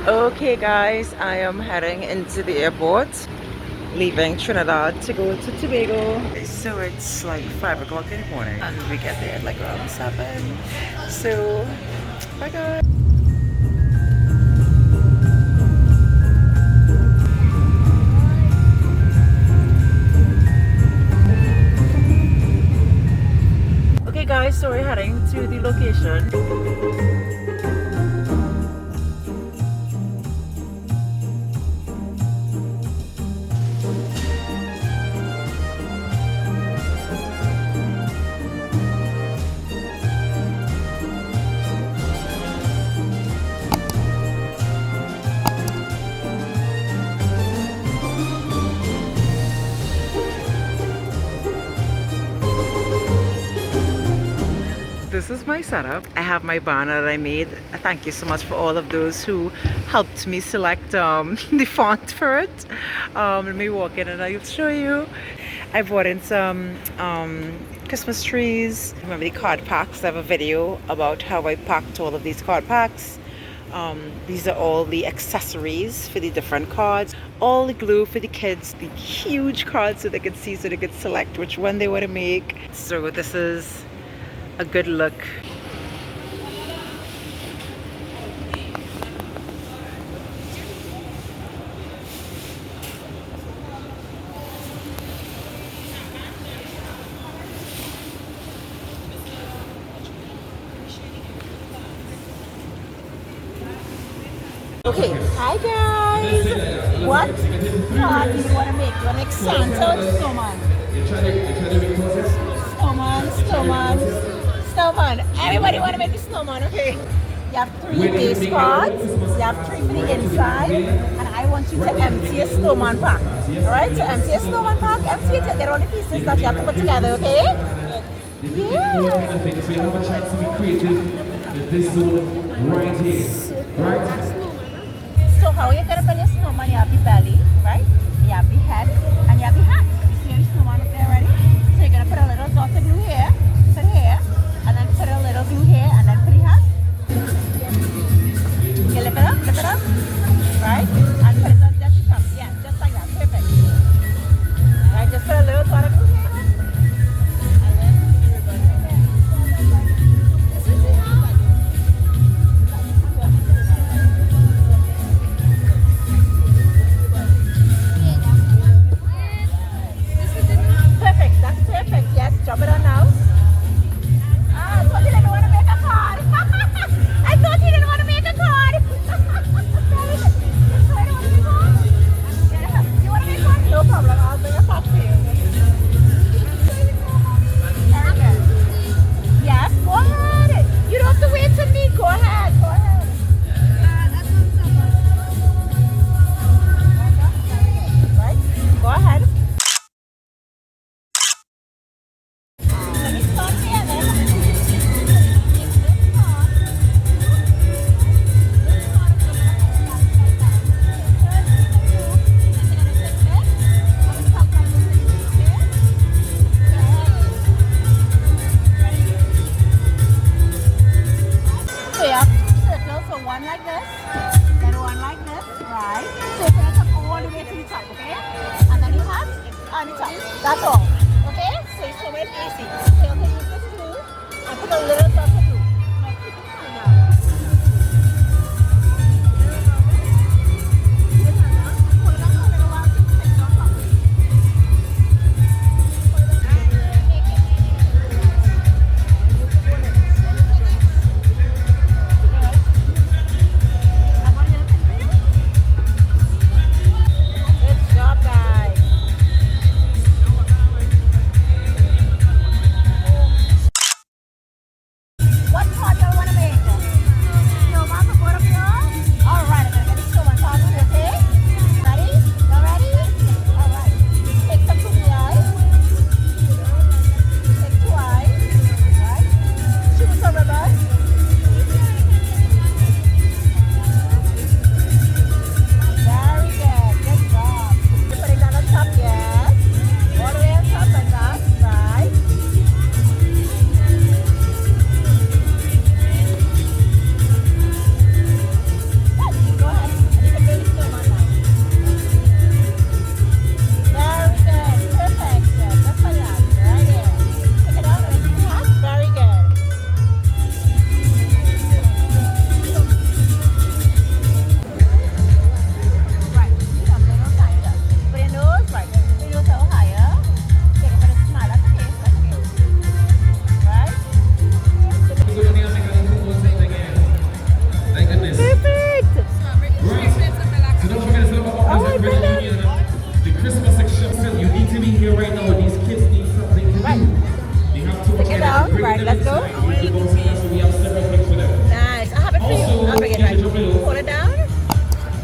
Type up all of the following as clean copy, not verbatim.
Okay guys, I am heading into the airport, leaving Trinidad to go to Tobago. So it's like 5 o'clock in the morning and we get there at like around 7. So, bye guys. Okay guys, so we're heading to the location. This is my setup. I have my banner that I made. Thank you so much for all of those who helped me select the font for it. Let me walk in and I'll show you. I bought in some Christmas trees. Remember the card packs? I have a video about how I packed all of these card packs. These are all the accessories for the different cards. All the glue for the kids, the huge cards so they could see, so they could select which one they want to make. So this is a good look. Okay, hi guys. What card do you want to make? You want to make Santa or Snowman? Snowman. Everybody want to make a snowman, okay? You have 3 base cards, you have 3 for the inside, and I want you to empty a snowman pack. Alright, so empty a snowman pack, empty it, get all the pieces that you have to put together, okay? Yeah. So you have a chance to be creative with this zone right here. Right? So how are you going to build your snowman? You have the belly, right? You have the head, and you have the hat. You see the snowman up there already? So you're going to put a little dot of glue here, put here, and then put a little glue here, and then put the hat. You lift it up, right? And put it on just the top. Yeah, just like that. Perfect. Right, just put a little dot of glue here. And then perfect, that's perfect. Yes, drop it on now. Ah, I thought you didn't want to make a card. I thought you didn't want to make a card. Yeah, you want to make one? No problem. I'll bring a pop for you. Yes, go ahead. You don't have to wait for me. Go ahead. Go ahead. Right? Go ahead. Let me start here then. So you have 2 circles, so one like this, then one like this, right? So you're gonna come all the way to the top, okay? And then you have on the top. That's all. Okay? So it's so very easy. So you're gonna use this glue and put a little dot of glue. Now keep it on now. Hold it on for a little while till it sticks on top. Good job, guys.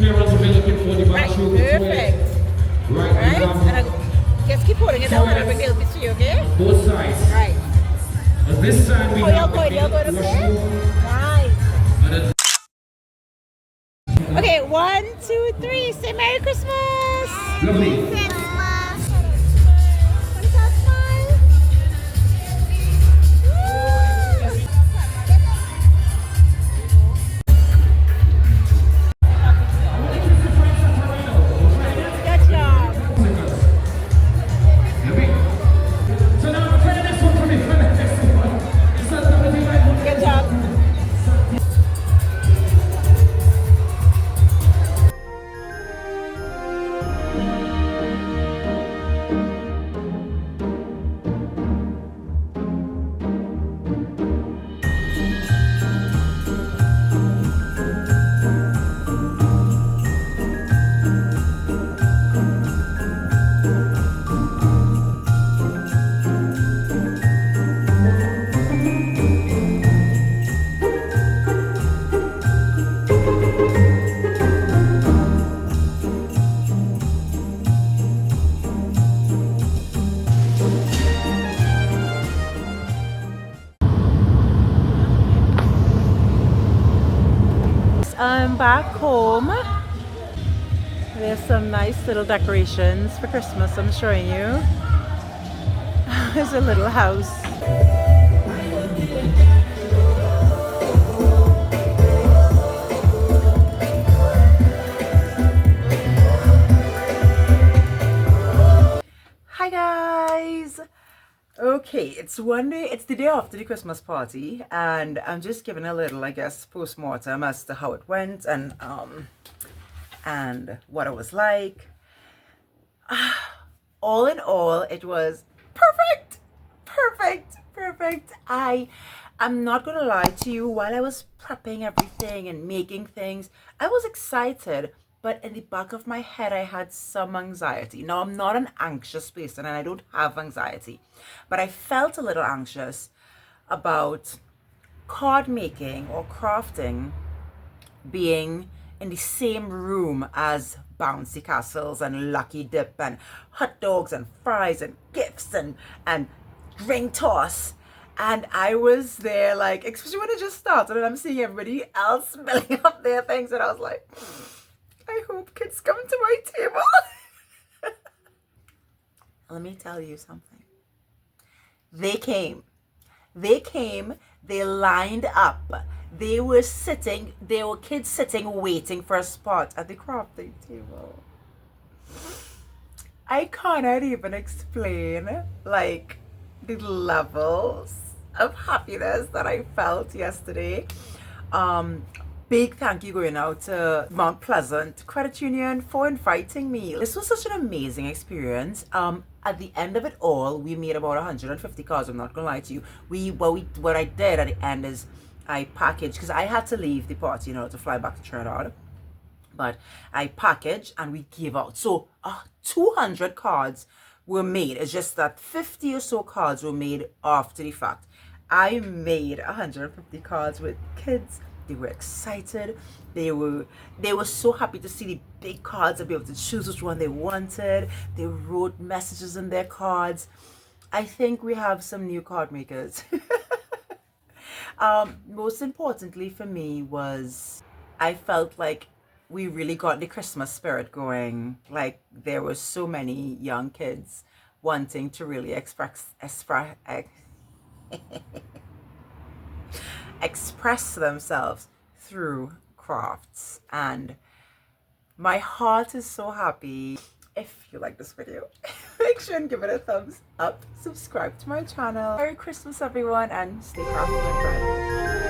Parents will be looking for the Right, bathroom perfect. toilet. Right, Right? we And have just keep holding it down and I bring the toilets elbows to you, okay? both sides. Right. On this side we Oh, have you're going the to play? washroom. Nice. And then Okay, 1, 2, 3. Say Merry Christmas. lovely. Good job. So now play the next one for me. Play the next one. It's not gonna be like Good job. I'm back home. There's some nice little decorations for Christmas I'm showing you. There's a little house. Hi guys! Okay, it's the day after the Christmas party, and I'm just giving a little, I guess, post-mortem as to how it went and what it was like. All in all, it was perfect. I'm not gonna lie to you, while I was prepping everything and making things, I was excited, but in the back of my head I had some anxiety. Now, I'm not an anxious person and I don't have anxiety, but I felt a little anxious about card making or crafting being in the same room as bouncy castles and lucky dip and hot dogs and fries and gifts and ring toss. And I was there, like, especially when it just started and I'm seeing everybody else filling up their things, and I was like, I hope kids come to my table. Let me tell you something. They came, they lined up. They were kids sitting waiting for a spot at the crafting table. I cannot even explain, like, the levels of happiness that I felt yesterday. Big thank you going out to Mount Pleasant Credit Union for inviting me. This was such an amazing experience. At the end of it all, we made about 150 cards. I'm not gonna lie to you. What I did at the end is I packaged, because I had to leave the party in order to fly back to Trinidad. But I packaged and we gave out. So 200 cards were made. It's just that 50 or so cards were made after the fact. I made 150 cards with kids. They were excited. They were so happy to see the big cards and be able to choose which one they wanted. They wrote messages in their cards. I think we have some new card makers. Most importantly for me was I felt like we really got the Christmas spirit going. Like, there were so many young kids wanting to really express themselves through crafts, and my heart is so happy. If you like this video, make sure and give it a thumbs up, subscribe to my channel. Merry Christmas everyone, and stay crafty, my friend.